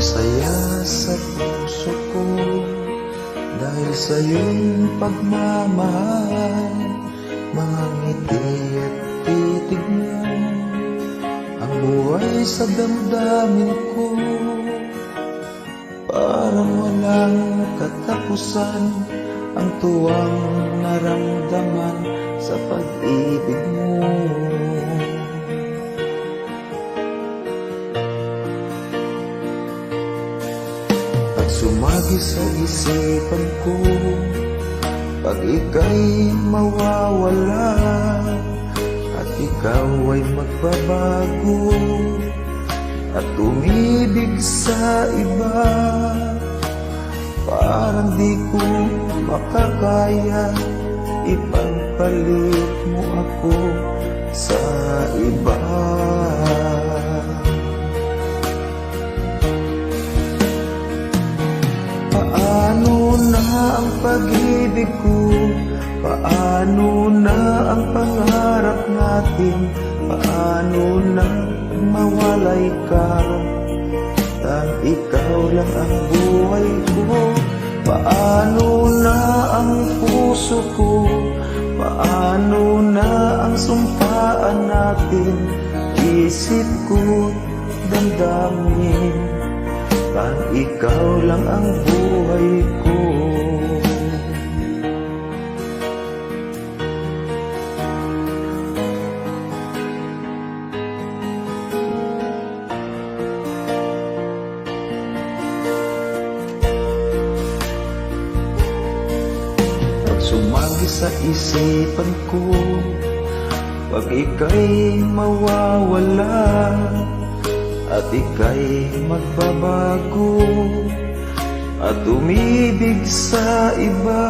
saya sa puso ko dahil sa iyong pagmamahal. Mga ngiti at titig mo ang buhay sa damdamin ko. Parang walang katapusan ang tuwang naramdaman sa pag-ibig mo. At sumagi sa isipan ko pag ika'y mawawala at ikaw ay magbabago at umibig sa iba. Parang di ko makakaya ipagpalit mo ako sa iba. Paano na ang pag-ibig ko? Paano na ang pangarap natin? Paano na mawalay ka? Tang ikaw lang ang buhay ko. Paano na ang puso ko? Paano na ang sumpaan natin? Isip ko, damdamin, tang ikaw lang ang buhay ko. Sumagi sa isipan ko pag ika'y mawawala at ika'y magbabago at umibig sa iba.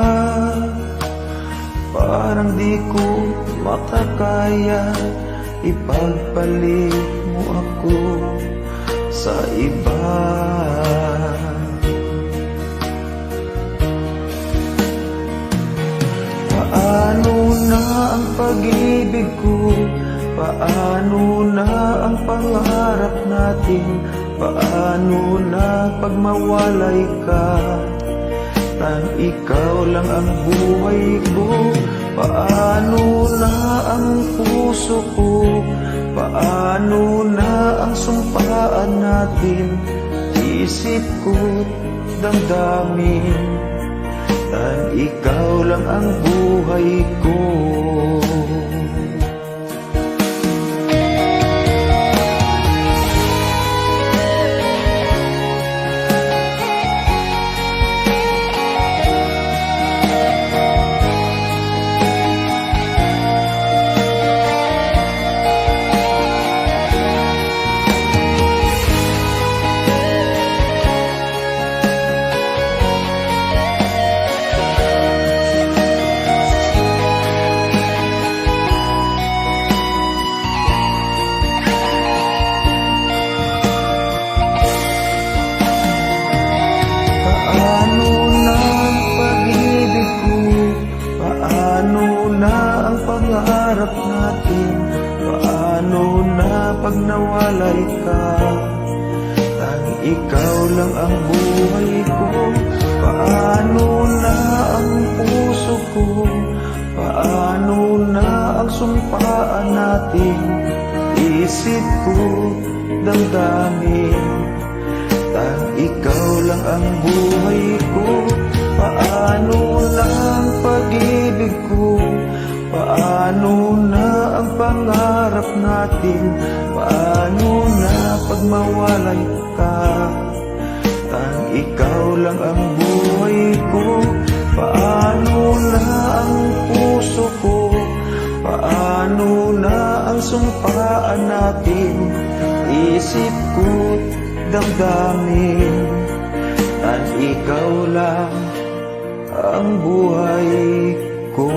Parang di ko makakaya ipagpalit mo ako sa iba. Paano na ang pag-ibig ko? Paano na ang pangarap natin? Paano na pag mawalay ka? Tang ikaw lang ang buhay ko. Paano na ang puso ko? Paano na ang sumpaan natin? Isip ko, damdamin, tang ikaw lang ang buhay ko. Pangarap natin, paano na pag nawalay ka? Tang ikaw lang ang buhay ko. Paano na ang puso ko? Paano na ang sumpaan natin? Isip ko, damdamin, tang ikaw lang ang buhay ko. Paano na ang pag-ibig ko? Paano na ang pangarap natin? Paano na pag mawalay ka? Tang ikaw lang ang buhay ko. Paano na ang puso ko? Paano na ang sumpaan natin? Isip ko, damdamin, tang ikaw lang ang buhay ko.